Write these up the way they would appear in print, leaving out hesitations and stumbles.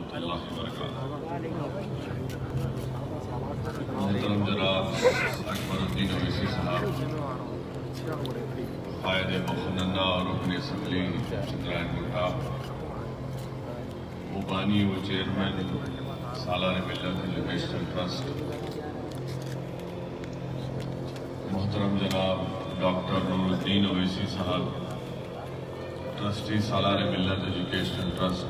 ورحمۃ اللہ وبرکاتہ۔ محترم جناب اکبر الدین اویسی صاحب، قائد مخننہ اور رکن اسمبلی چندرائن گٹا، مبانی و چیئرمین سالار ملت ایجوکیشنل ٹرسٹ، محترم جناب ڈاکٹر نور الدین اویسی صاحب، ٹرسٹی سالار ملت ایجوکیشنل ٹرسٹ،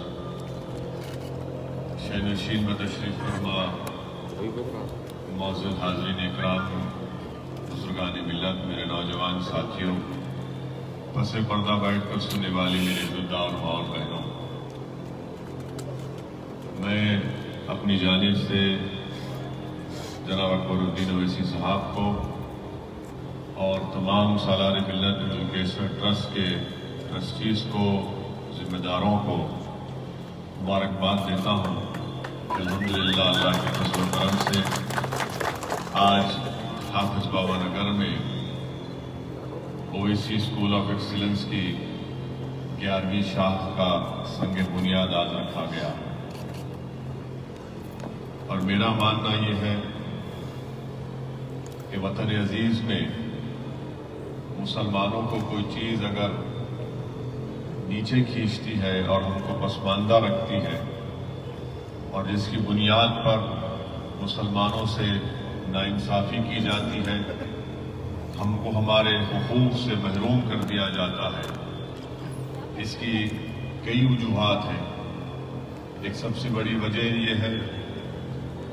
شہنشین میں تشریف فرما معزز حاضرین اکرام، بزرگان ملت، میرے نوجوان ساتھیوں، پس پردہ بیٹھ کر سننے والی میرے عزتدار ماں اور بہنوں، میں اپنی جانب سے جناب اکبر الدین اویسی صاحب کو اور تمام سالار ملت ایجوکیشنل ٹرسٹ کے ٹرسٹیز کو، ذمہ داروں کو مبارکباد دیتا ہوں کہ الحمدللہ اللہ کے فضل و کرم سے آج حافظ بابا نگر میں اویسی اسکول آف ایکسیلنس کی 11ویں شاخ کا سنگ بنیاد آج رکھا گیا، اور میرا ماننا یہ ہے کہ وطن عزیز میں مسلمانوں کو کوئی چیز اگر نیچے کھینچتی ہے اور ہم کو پسماندہ رکھتی ہے، اور جس کی بنیاد پر مسلمانوں سے ناانصافی کی جاتی ہے، ہم کو ہمارے حقوق سے محروم کر دیا جاتا ہے، اس کی کئی وجوہات ہیں۔ ایک سب سے بڑی وجہ یہ ہے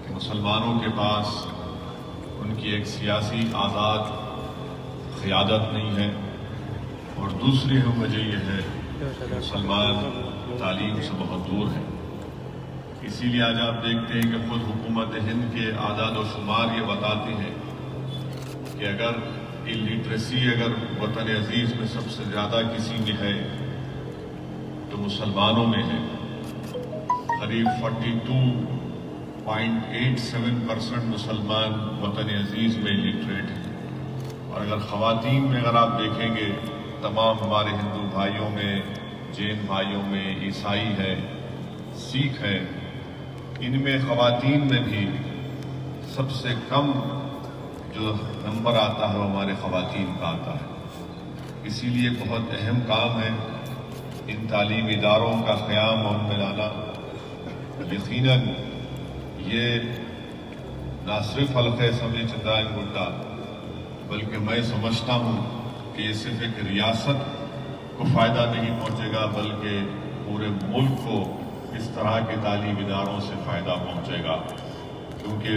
کہ مسلمانوں کے پاس ان کی ایک سیاسی آزاد قیادت نہیں ہے، اور دوسری وجہ یہ ہے کہ مسلمان تعلیم سے بہت دور ہیں۔ اسی لیے آج آپ دیکھتے ہیں کہ خود حکومت ہند کے اعداد و شمار یہ بتاتے ہیں کہ اگر الٹریسی اگر وطن عزیز میں سب سے زیادہ کسی میں ہے تو مسلمانوں میں ہے، قریب 42.87% مسلمان وطن عزیز میں الٹریٹ ہیں، اور اگر خواتین میں اگر آپ دیکھیں گے، تمام ہمارے ہندو بھائیوں میں، جین بھائیوں میں، عیسائی ہے، سکھ ہے، ان میں خواتین میں بھی سب سے کم جو نمبر آتا ہے وہ ہمارے خواتین کا آتا ہے۔ اسی لیے بہت اہم کام ہے ان تعلیمی اداروں کا قیام اور میں لانا۔ یقیناً یہ نہ صرف حلقہ اسمبلی چندرائن گٹا، بلکہ میں سمجھتا ہوں کہ یہ صرف ایک ریاست کو فائدہ نہیں پہنچے گا، بلکہ پورے ملک کو اس طرح کے تعلیمی اداروں سے فائدہ پہنچے گا، کیونکہ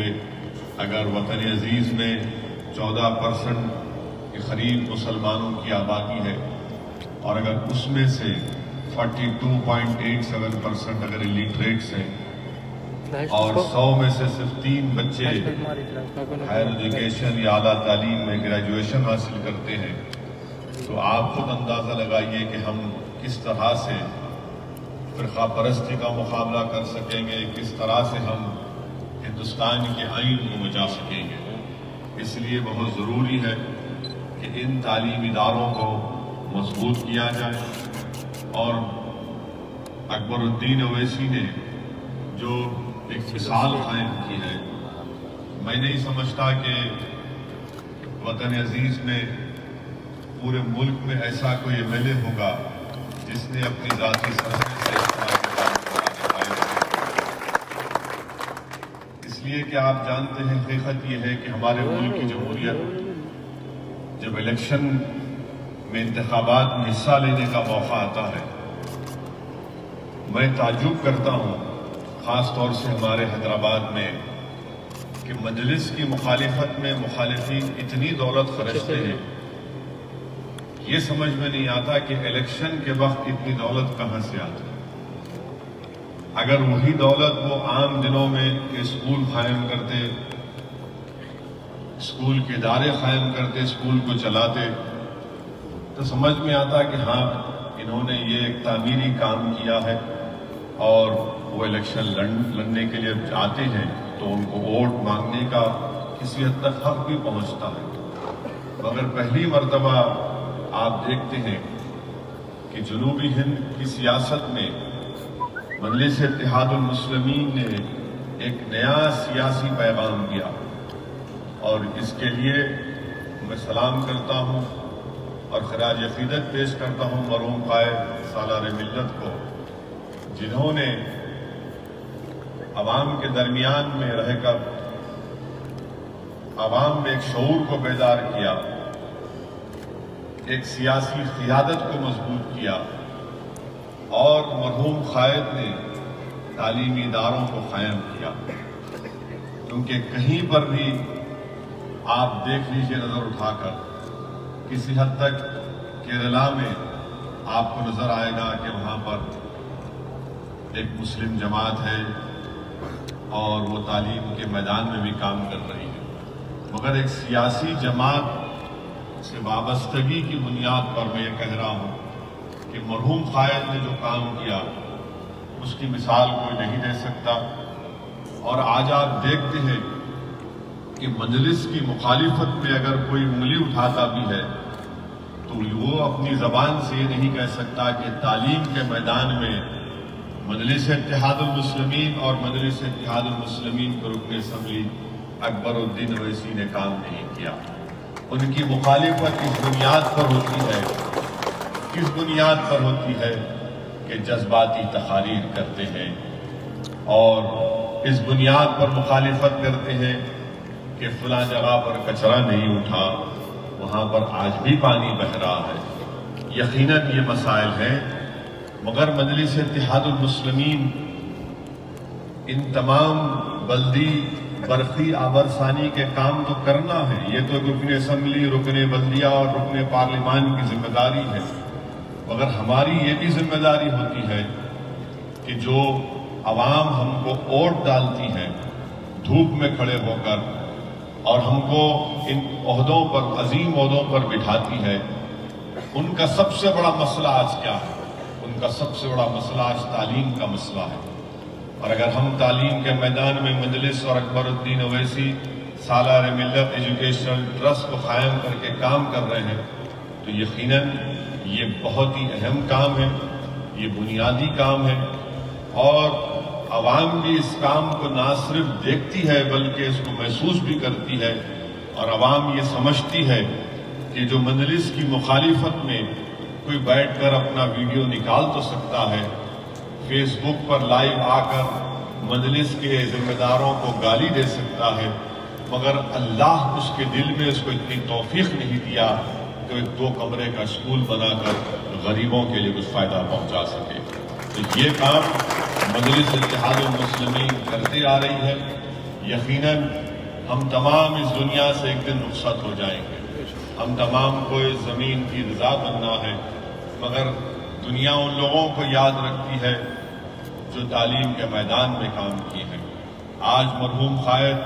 اگر وطن عزیز میں 14% کے قریب مسلمانوں کی آبادی ہے، اور اگر اس میں سے 42.87% اگر الٹریٹس ہیں، اور 100 میں سے صرف 3 بچے ہائر ایجوکیشن یا اعلیٰ تعلیم میں گریجویشن حاصل کرتے ہیں، تو آپ خود اندازہ لگائیے کہ ہم کس طرح سے فرقہ پرستی کا مقابلہ کر سکیں گے، کس طرح سے ہم ہندوستان کے آئین کو بچا سکیں گے۔ اس لیے بہت ضروری ہے کہ ان تعلیمی اداروں کو مضبوط کیا جائے، اور اکبر الدین اویسی نے جو ایک مثال قائم کی ہے، میں نہیں سمجھتا کہ وطن عزیز میں پورے ملک میں ایسا کوئی ایم ایل اے ہوگا جس نے اپنی ذاتی سرزد سے اس لیے کہ آپ جانتے ہیں حقیقت یہ ہے کہ ہمارے ملک کی جمہوریت جب الیکشن میں انتخابات میں حصہ لینے کا موقع آتا ہے، میں تعجب کرتا ہوں خاص طور سے ہمارے حیدرآباد میں کہ مجلس کی مخالفت میں مخالفین اتنی دولت خرچتے ہیں، یہ سمجھ میں نہیں آتا کہ الیکشن کے وقت اتنی دولت کہاں سے آتی ہے۔ اگر وہی دولت وہ عام دنوں میں اسکول قائم کرتے، اسکول کے ادارے قائم کرتے، اسکول کو چلاتے، تو سمجھ میں آتا کہ ہاں انہوں نے یہ ایک تعمیری کام کیا ہے، اور وہ الیکشن لڑنے کے لیے آتے ہیں تو ان کو ووٹ مانگنے کا کسی حد تک حق بھی پہنچتا ہے۔ مگر پہلی مرتبہ آپ دیکھتے ہیں کہ جنوبی ہند کی سیاست میں مجلس اتحاد المسلمین نے ایک نیا سیاسی پیغام دیا، اور اس کے لیے میں سلام کرتا ہوں اور خراج عقیدت پیش کرتا ہوں مرحوم قائد سالار ملت کو، جنہوں نے عوام کے درمیان میں رہ کر عوام میں ایک شعور کو بیدار کیا، ایک سیاسی قیادت کو مضبوط کیا، اور مرحوم قائد نے تعلیمی اداروں کو قائم کیا۔ کیونکہ کہیں پر بھی آپ دیکھ لیجئے نظر اٹھا کر، کسی حد تک کیرلا میں آپ کو نظر آئے گا کہ وہاں پر ایک مسلم جماعت ہے اور وہ تعلیم کے میدان میں بھی کام کر رہی ہے، مگر ایک سیاسی جماعت سے وابستگی کی بنیاد پر میں یہ کہہ رہا ہوں کہ مرحوم قائد نے جو کام کیا اس کی مثال کوئی نہیں دے سکتا۔ اور آج آپ دیکھتے ہیں کہ مجلس کی مخالفت میں اگر کوئی انگلی اٹھاتا بھی ہے تو وہ اپنی زبان سے یہ نہیں کہہ سکتا کہ تعلیم کے میدان میں مجلس اتحاد المسلمین اور مجلس اتحاد المسلمین کے رکن اسمبلی اکبر الدین اویسی نے کام نہیں کیا۔ ان کی مخالفت کس بنیاد پر ہوتی ہے؟ کس بنیاد پر ہوتی ہے کہ جذباتی تقاریر کرتے ہیں، اور اس بنیاد پر مخالفت کرتے ہیں کہ فلاں جگہ پر کچرا نہیں اٹھا، وہاں پر آج بھی پانی بہہ رہا ہے۔ یقیناً یہ مسائل ہیں، مگر مجلس اتحاد المسلمین ان تمام بلدی برقی آبرسانی کے کام تو کرنا ہے، یہ تو رکن اسمبلی، رکن بلدیہ اور رکن پارلیمان کی ذمہ داری ہے، مگر ہماری یہ بھی ذمہ داری ہوتی ہے کہ جو عوام ہم کو ووٹ ڈالتی ہے دھوپ میں کھڑے ہو کر اور ہم کو ان عہدوں پر، عظیم عہدوں پر بٹھاتی ہے، ان کا سب سے بڑا مسئلہ آج کیا ہے؟ ان کا سب سے بڑا مسئلہ آج تعلیم کا مسئلہ ہے۔ اور اگر ہم تعلیم کے میدان میں مجلس اور اکبر الدین اویسی سالار ملت ایجوکیشنل ٹرسٹ کو قائم کر کے کام کر رہے ہیں تو یقیناً یہ بہت ہی اہم کام ہے، یہ بنیادی کام ہے، اور عوام بھی اس کام کو نہ صرف دیکھتی ہے بلکہ اس کو محسوس بھی کرتی ہے، اور عوام یہ سمجھتی ہے کہ جو مجلس کی مخالفت میں کوئی بیٹھ کر اپنا ویڈیو نکال تو سکتا ہے، فیس بک پر لائیو آ کر مجلس کے ذمہ داروں کو گالی دے سکتا ہے، مگر اللہ اس کے دل میں اس کو اتنی توفیق نہیں دیا کہ ایک 2 کمرے کا اسکول بنا کر غریبوں کے لیے کچھ فائدہ پہنچا سکے۔ تو یہ کام مجلس اتحاد المسلمین کرتے آ رہی ہے۔ یقیناً ہم تمام اس دنیا سے ایک دن رخصت ہو جائیں گے، ہم تمام کو اس زمین کی رضا بننا ہے، مگر دنیا ان لوگوں کو یاد رکھتی ہے جو تعلیم کے میدان میں کام کیے ہیں۔ آج مرحوم قائد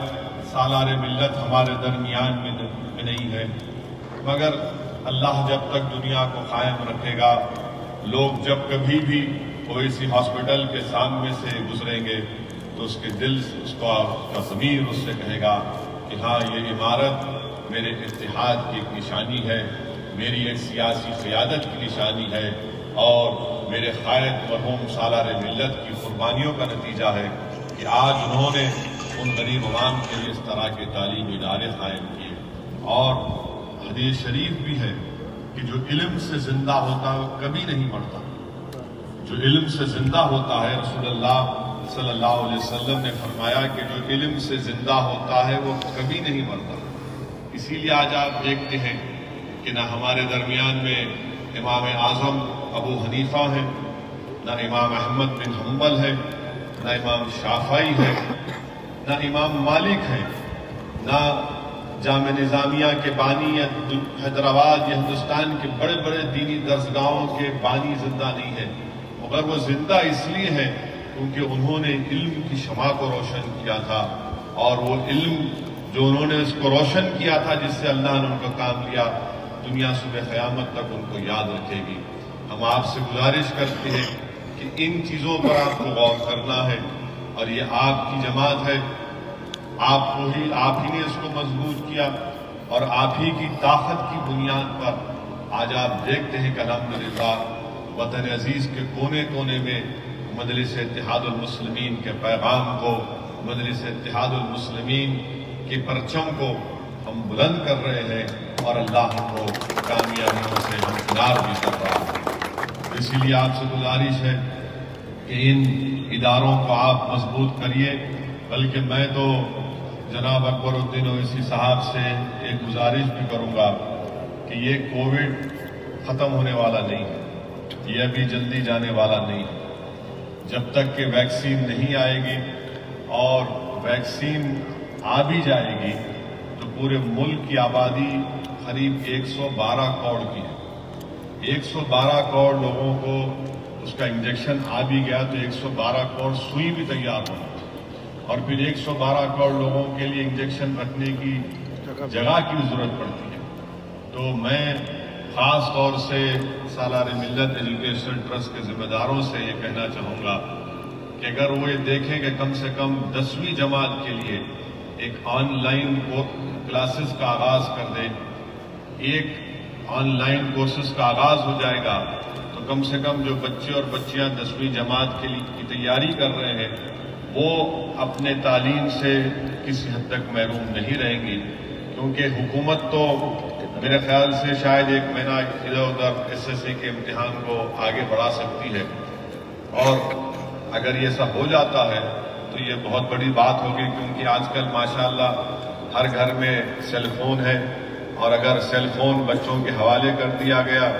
سالار ملت ہمارے درمیان میں نہیں ہے، مگر اللہ جب تک دنیا کو قائم رکھے گا، لوگ جب کبھی بھی اویسی ہاسپٹل کے سامنے سے گزریں گے تو اس کے دل سے، اس کا ضمیر اس سے کہے گا کہ ہاں یہ عمارت میرے اتحاد کی ایک نشانی ہے، میری ایک سیاسی قیادت کی نشانی ہے، اور میرے قائد مرحوم سالار ملت کی قربانیوں کا نتیجہ ہے کہ آج انہوں نے ان غریب عوام کے لیے اس طرح کے تعلیمی ادارے قائم کیے۔ اور حدیث شریف بھی ہے کہ جو علم سے زندہ ہوتا ہے وہ کبھی نہیں مرتا، جو علم سے زندہ ہوتا ہے، رسول اللہ صلی اللہ علیہ وسلم نے فرمایا کہ جو علم سے زندہ ہوتا ہے وہ کبھی نہیں مرتا۔ اسی لیے آج آپ دیکھتے ہیں کہ نہ ہمارے درمیان میں امام اعظم ابو حنیفہ ہیں، نہ امام احمد بن حنبل ہے، نہ امام شافعی ہے، نہ امام مالک ہے، نہ جامع نظامیہ کے بانی یا حیدرآباد یا ہندوستان کے بڑے بڑے دینی درسگاہوں کے بانی زندہ نہیں ہیں، مگر وہ زندہ اس لیے ہے کیونکہ انہوں نے علم کی شمع کو روشن کیا تھا، اور وہ علم جو انہوں نے اس کو روشن کیا تھا جس سے اللہ نے ان کا کام لیا، دنیا صبح قیامت تک ان کو یاد رکھے گی۔ ہم آپ سے گزارش کرتے ہیں کہ ان چیزوں پر آپ کو غور کرنا ہے، اور یہ آپ کی جماعت ہے، آپ ہی نے اس کو مضبوط کیا، اور آپ ہی کی طاقت کی بنیاد پر آج آپ دیکھتے ہیں کہ الحمدللہ وطن عزیز کے کونے کونے میں مجلس اتحاد المسلمین کے پیغام کو، مجلس اتحاد المسلمین کے پرچم کو ہم بلند کر رہے ہیں، اور اللہ ہم کو کامیابیوں سے ہمکنار بھی کر رہا ہے۔ اسی لیے آپ سے گزارش ہے کہ ان اداروں کو آپ مضبوط کریے، بلکہ میں تو جناب اکبر الدین اویسی صاحب سے ایک گزارش بھی کروں گا کہ یہ کووڈ ختم ہونے والا نہیں ہے، یہ ابھی جلدی جانے والا نہیں ہے۔ جب تک کہ ویکسین نہیں آئے گی، اور ویکسین آ بھی جائے گی تو پورے ملک کی آبادی قریب 112 کروڑ کی ہے۔ 112 کروڑ لوگوں کو اس کا انجیکشن آ بھی گیا تو 112 کروڑ سوئی بھی تیار ہونا، اور پھر 112 کروڑ لوگوں کے لیے انجیکشن رکھنے کی جگہ کی ضرورت پڑتی ہے۔ تو میں خاص طور سے سالار ملت ایجوکیشنل ٹرسٹ کے ذمہ داروں سے یہ کہنا چاہوں گا کہ اگر وہ یہ دیکھیں کہ کم سے کم 10ویں جماعت کے لیے ایک آن لائن کلاسز کا آغاز کر دیں، ایک آن لائن کورسز کا آغاز ہو جائے گا تو کم سے کم جو بچے اور بچیاں 10ویں جماعت کے لیے کی تیاری کر رہے ہیں وہ اپنے تعلیم سے کسی حد تک محروم نہیں رہیں گی، کیونکہ حکومت تو میرے خیال سے شاید ایک مہینہ ادھر ادھر SSC کے امتحان کو آگے بڑھا سکتی ہے، اور اگر یہ سب ہو جاتا ہے تو یہ بہت بڑی بات ہوگی، کیونکہ آج کل ماشاءاللہ ہر گھر میں سیل فون ہے، اور اگر سیل فون بچوں کے حوالے کر دیا گیا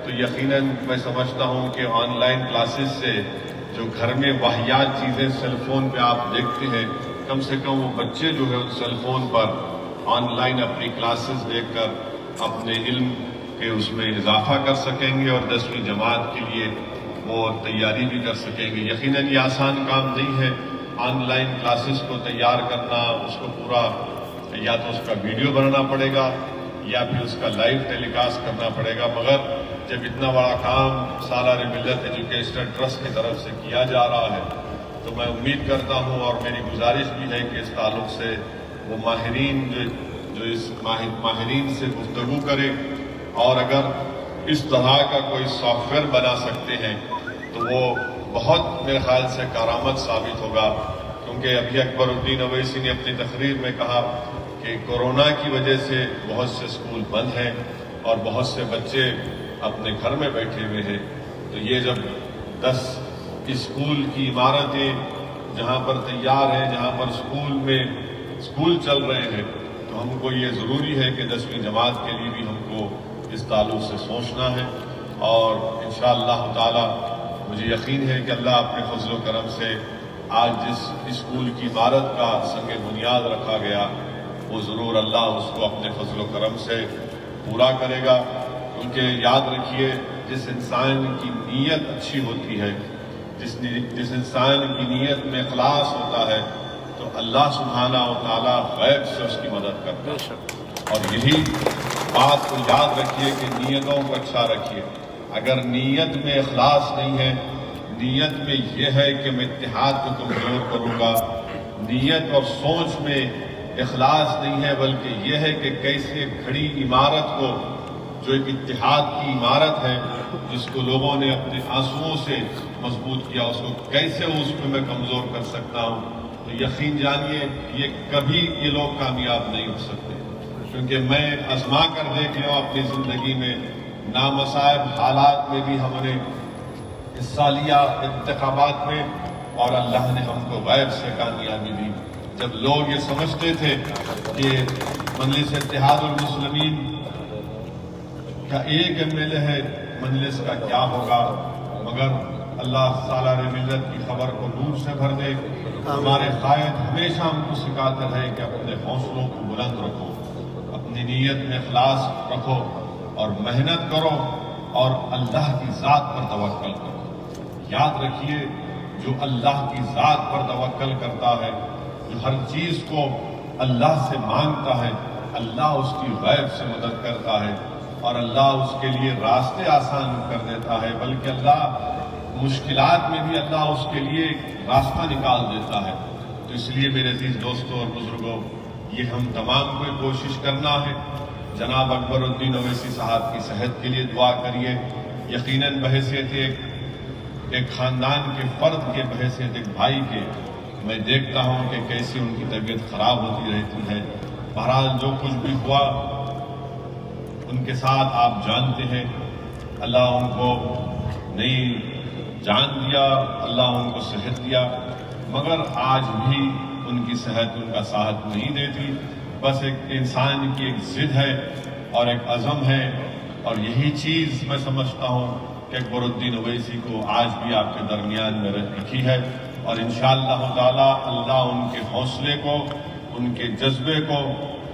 تو یقیناً میں سمجھتا ہوں کہ آن لائن کلاسز سے جو گھر میں واحیات چیزیں سیل فون پہ آپ دیکھتے ہیں، کم سے کم وہ بچے جو ہے ان سیل فون پر آن لائن اپنی کلاسز دیکھ کر اپنے علم کے اس میں اضافہ کر سکیں گے، اور 10ویں جماعت کے لیے وہ تیاری بھی کر سکیں گے۔ یقیناً یہ آسان کام نہیں ہے آن لائن کلاسز کو تیار کرنا، اس کو پورا یا تو اس کا ویڈیو بنانا پڑے گا یا پھر اس کا لائیو ٹیلی کاسٹ کرنا پڑے گا، مگر جب اتنا بڑا کام سالار ملت ایجوکیشنل ٹرسٹ کی طرف سے کیا جا رہا ہے تو میں امید کرتا ہوں، اور میری گزارش بھی ہے کہ اس تعلق سے وہ ماہرین جو اس ماہرین سے گفتگو کرے، اور اگر اس طرح کا کوئی سافٹ ویئر بنا سکتے ہیں تو وہ بہت میرے خیال سے کارآمد ثابت ہوگا، کیونکہ ابھی اکبر الدین اویسی نے اپنی تقریر میں کہا کہ کورونا کی وجہ سے بہت سے اسکول بند ہیں اور بہت سے بچے اپنے گھر میں بیٹھے ہوئے ہیں، تو یہ جب 10 اسکول کی عمارتیں جہاں پر تیار ہیں، جہاں پر اسکول چل رہے ہیں، تو ہم کو یہ ضروری ہے کہ 10ویں جماعت کے لیے بھی ہم کو اس تعلق سے سوچنا ہے، اور انشاءاللہ تعالی مجھے یقین ہے کہ اللہ اپنے فضل و کرم سے آج جس اسکول کی عمارت کا سنگ بنیاد رکھا گیا وہ ضرور اللہ اس کو اپنے فضل و کرم سے پورا کرے گا، کیونکہ یاد رکھیے جس انسان کی نیت اچھی ہوتی ہے، جس انسان کی نیت میں اخلاص ہوتا ہے تو اللہ سبحانہ و تعالی غیب سے اس کی مدد کرتا ہے، اور یہی بات کو یاد رکھیے کہ نیتوں کو اچھا رکھیے۔ اگر نیت میں اخلاص نہیں ہے، نیت میں یہ ہے کہ میں اتحاد کو کمزور کروں گا، نیت اور سوچ میں اخلاص نہیں ہے، بلکہ یہ ہے کہ کیسے کھڑی عمارت کو، جو ایک اتحاد کی عمارت ہے جس کو لوگوں نے اپنے آنسوؤں سے مضبوط کیا، اس کو کیسے اس پہ میں کمزور کر سکتا ہوں، تو یقین جانیے یہ کبھی یہ لوگ کامیاب نہیں ہو سکتے، کیونکہ میں آزما کر دیکھ لوں اپنی زندگی میں نامصائب حالات میں بھی ہم نے حصہ لیا انتخابات میں، اور اللہ نے ہم کو غیب سے کامیابی دی۔ جب لوگ یہ سمجھتے تھے کہ مجلس اتحاد المسلمین کا ایک MLA ہے، مجلس کا کیا ہوگا، مگر اللہ سالار ملت کی خبر کو نور سے بھر دے۔ ہمارے قائد ہمیشہ ہم کو سکھاتے رہے کہ اپنے حوصلوں کو بلند رکھو، اپنی نیت میں اخلاص رکھو اور محنت کرو، اور اللہ کی ذات پر توکل کرو۔ یاد رکھیے جو اللہ کی ذات پر توکل کرتا ہے، جو ہر چیز کو اللہ سے مانگتا ہے، اللہ اس کی غیب سے مدد کرتا ہے، اور اللہ اس کے لیے راستے آسان کر دیتا ہے، بلکہ اللہ مشکلات میں بھی اللہ اس کے لیے راستہ نکال دیتا ہے۔ تو اس لیے میرے عزیز دوستوں اور بزرگوں، یہ ہم تمام کو کوشش کرنا ہے۔ جناب اکبر الدین اویسی صاحب کی صحت کے لیے دعا کریے۔ یقیناً بحیثیت ایک ایک خاندان کے فرد کے بحیثیت ایک بھائی کے میں دیکھتا ہوں کہ کیسی ان کی طبیعت خراب ہوتی رہتی ہے۔ بہرحال جو کچھ بھی ہوا ان کے ساتھ آپ جانتے ہیں، اللہ ان کو نئی جان دیا، اللہ ان کو صحت دیا، مگر آج بھی ان کی صحت ان کا ساتھ نہیں دیتی۔ بس ایک انسان کی ایک ضد ہے اور ایک عزم ہے، اور یہی چیز میں سمجھتا ہوں کہ اکبر الدین اویسی کو آج بھی آپ کے درمیان میں رکھی ہے، اور انشاءاللہ تعالی اللہ ان کے حوصلے کو، ان کے جذبے کو،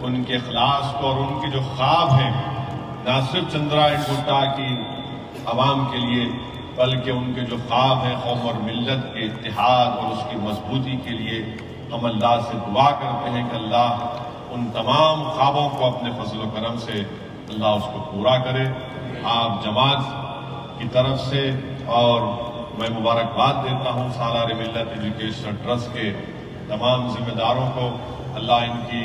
ان کے اخلاص کو، اور ان کے جو خواب ہیں نہ صرف چندرائن گٹا کی عوام کے لیے بلکہ ان کے جو خواب ہیں قوم اور ملت کے اتحاد اور اس کی مضبوطی کے لیے، ہم اللہ سے دعا کرتے ہیں کہ اللہ ان تمام خوابوں کو اپنے فضل و کرم سے اللہ اس کو پورا کرے۔ آپ جماعت کی طرف سے اور میں مبارکباد دیتا ہوں سالار ملت ایجوکیشن ٹرسٹ کے تمام ذمہ داروں کو، اللہ ان کی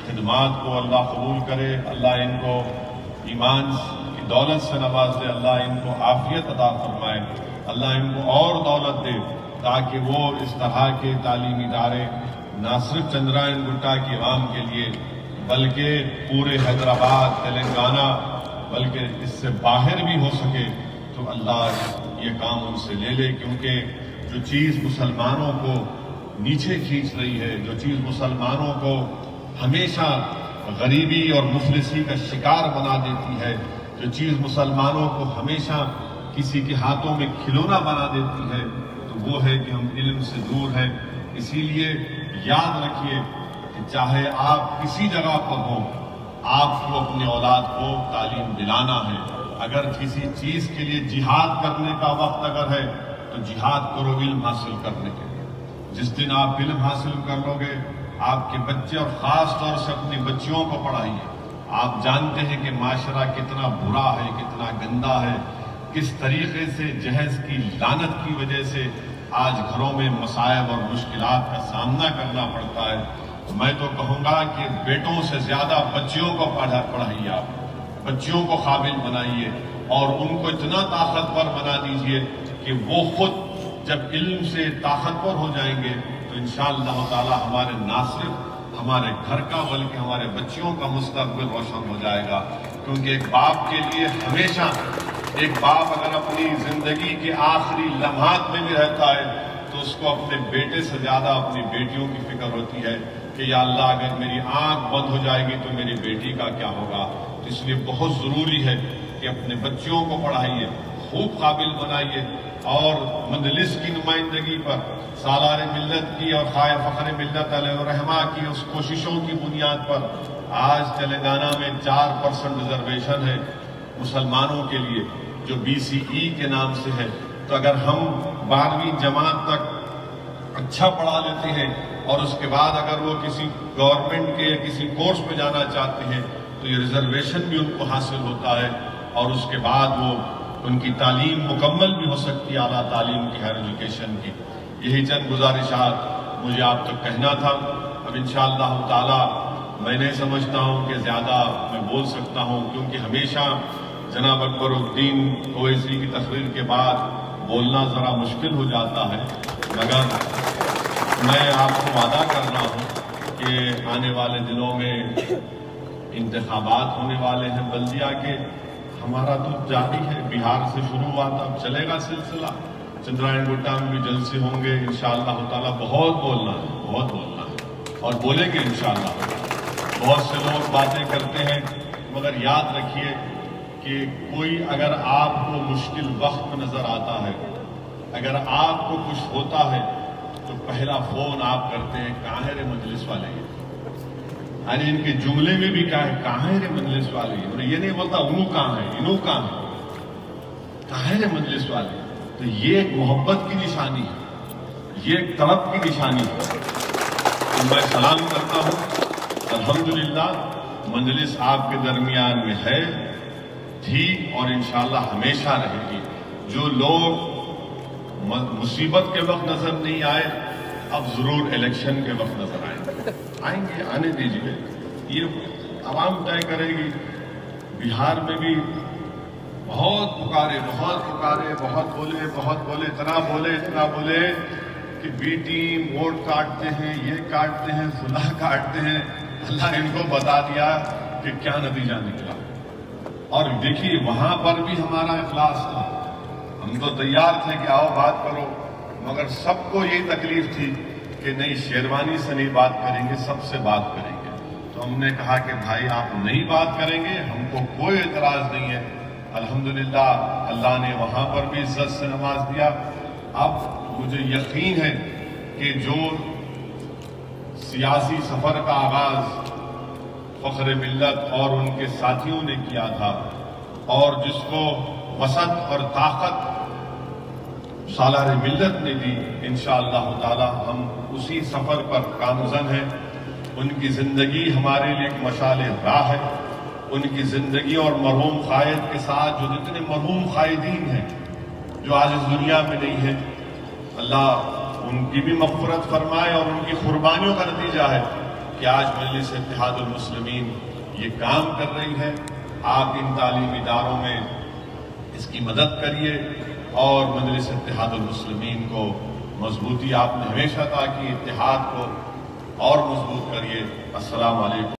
خدمات کو اللہ قبول کرے، اللہ ان کو ایمان کی دولت سے نوازے، اللہ ان کو عافیت عطا فرمائے، اللہ ان کو اور دولت دے تاکہ وہ اس طرح کے تعلیمی ادارے نہ صرف چندرائن گٹا کی عوام کے لیے بلکہ پورے حیدرآباد، تلنگانہ، بلکہ اس سے باہر بھی ہو سکے تو اللہ یہ کام ان سے لے لے، کیونکہ جو چیز مسلمانوں کو نیچے کھینچ رہی ہے، جو چیز مسلمانوں کو ہمیشہ غریبی اور مفلسی کا شکار بنا دیتی ہے، جو چیز مسلمانوں کو ہمیشہ کسی کے ہاتھوں میں کھلونا بنا دیتی ہے، تو وہ ہے کہ ہم علم سے دور ہیں۔ اسی لیے یاد رکھیے کہ چاہے آپ کسی جگہ پر ہوں، آپ کو اپنے اولاد کو تعلیم دلانا ہے۔ اگر کسی چیز کے لیے جہاد کرنے کا وقت اگر ہے تو جہاد کرو علم حاصل کرنے کے لیے۔ جس دن آپ علم حاصل کر لو گے، آپ کے بچے اور خاص طور سے اپنی بچیوں کو پڑھائیے۔ آپ جانتے ہیں کہ معاشرہ کتنا برا ہے، کتنا گندا ہے، کس طریقے سے جہیز کی لعنت کی وجہ سے آج گھروں میں مصائب اور مشکلات کا سامنا کرنا پڑتا ہے۔ میں تو کہوں گا کہ بیٹوں سے زیادہ بچیوں کو پڑھائیے، آپ بچیوں کو قابل بنائیے اور ان کو اتنا طاقتور بنا دیجئے کہ وہ خود جب علم سے طاقتور ہو جائیں گے تو انشاءاللہ تعالی ہمارے نہ صرف ہمارے گھر کا بلکہ ہمارے بچیوں کا مستقبل روشن ہو جائے گا۔ کیونکہ ایک باپ کے لیے ہمیشہ، ایک باپ اگر اپنی زندگی کے آخری لمحات میں بھی رہتا ہے تو اس کو اپنے بیٹے سے زیادہ اپنی بیٹیوں کی فکر ہوتی ہے کہ یا اللہ اگر میری آنکھ بند ہو جائے گی تو میری بیٹی کا کیا ہوگا۔ تو اس لیے بہت ضروری ہے کہ اپنے بچوں کو پڑھائیے، خوب قابل بنائیے، اور مجلس کی نمائندگی پر سالار ملت کی اور خواہ فخر ملت علیہ الرحمہ کی اس کوششوں کی بنیاد پر آج تلنگانہ میں 4% ریزرویشن ہے مسلمانوں کے لیے، جو BCE کے نام سے ہے۔ تو اگر ہم 12ویں جماعت تک اچھا پڑھا لیتے ہیں اور اس کے بعد اگر وہ کسی گورنمنٹ کے یا کسی کورس پہ جانا چاہتے ہیں تو یہ ریزرویشن بھی ان کو حاصل ہوتا ہے، اور اس کے بعد وہ ان کی تعلیم مکمل بھی ہو سکتی ہے، اعلیٰ تعلیم کی، ہائر ایجوکیشن کی۔ یہی چند گزارشات مجھے آپ تک کہنا تھا۔ اب انشاءاللہ تعالی میں نہیں سمجھتا ہوں کہ زیادہ میں بول سکتا ہوں، کیونکہ ہمیشہ جناب اکبر الدین اویسی کی تقریر کے بعد بولنا ذرا مشکل ہو جاتا ہے، مگر میں آپ کو وعدہ کر رہا ہوں کہ آنے والے دنوں میں انتخابات ہونے والے ہیں بلدیہ کے، ہمارا تو جاری ہے، بہار سے شروع ہوا تھا، اب چلے گا سلسلہ، چندرائن گٹا میں بھی جلسے ہوں گے انشاءاللہ تعالیٰ۔ بہت بولنا ہے، بہت بولنا ہے، اور بولیں گے انشاءاللہ۔ بہت سے لوگ باتیں کرتے ہیں، مگر یاد رکھیے کہ کوئی اگر آپ کو مشکل وقت میں نظر آتا ہے، اگر آپ کو کچھ ہوتا ہے تو پہلا فون آپ کرتے ہیں کہاں ہے رے مجلس والے، یعنی ان کے جملے میں بھی کہاں ہے رے مجلس والے، اور یہ نہیں بولتا انہوں کہاں ہے، انہوں کہاں ہے، کہاں ہے رے مجلس والے۔ تو یہ ایک محبت کی نشانی ہے، یہ ایک طلب کی نشانی ہے۔ تو میں سلام کرتا ہوں، الحمدللہ مجلس آپ کے درمیان میں ہے، تھی، اور انشاءاللہ ہمیشہ رہے گی۔ جو لوگ مصیبت کے وقت نظر نہیں آئے، اب ضرور الیکشن کے وقت نظر آئیں گے، آنے دیجئے، یہ عوام طے کرے گی۔ بہار میں بھی بہت پکارے، بہت بولے، اتنا بولے کہ بی ٹیم ووٹ کاٹتے ہیں، یہ کاٹتے ہیں، فلاں کاٹتے ہیں۔ اللہ نے ان کو بتا دیا کہ کیا نتیجہ نکلا۔ اور دیکھیے وہاں پر بھی ہمارا اخلاص تھا، ہم تو تیار تھے کہ آؤ بات کرو، مگر سب کو یہی تکلیف تھی کہ نہیں، شیروانی سے نہیں بات کریں گے، سب سے بات کریں گے۔ تو ہم نے کہا کہ بھائی آپ نہیں بات کریں گے، ہم کو کوئی اعتراض نہیں ہے۔ الحمدللہ اللہ نے وہاں پر بھی عزت سے نواز دیا۔ اب مجھے یقین ہے کہ جو سیاسی سفر کا آغاز فخر ملت اور ان کے ساتھیوں نے کیا تھا، اور جس کو وسعت اور طاقت سالار ملت نے دی، انشاءاللہ تعالی ہم اسی سفر پر گامزن ہیں۔ ان کی زندگی ہمارے لیے ایک مشعل راہ ہے۔ ان کی زندگی اور مرحوم قائد کے ساتھ جو جتنے مرحوم قائدین ہیں جو آج اس دنیا میں نہیں ہیں، اللہ ان کی بھی مغفرت فرمائے، اور ان کی قربانیوں کا نتیجہ ہے کہ آج مجلس اتحاد المسلمین یہ کام کر رہی ہے۔ آپ ان تعلیمی اداروں میں اس کی مدد کریے، اور مجلس اتحاد المسلمین کو مضبوطی آپ نے ہمیشہ عطا کی، اتحاد کو اور مضبوط کریے۔ السلام علیکم۔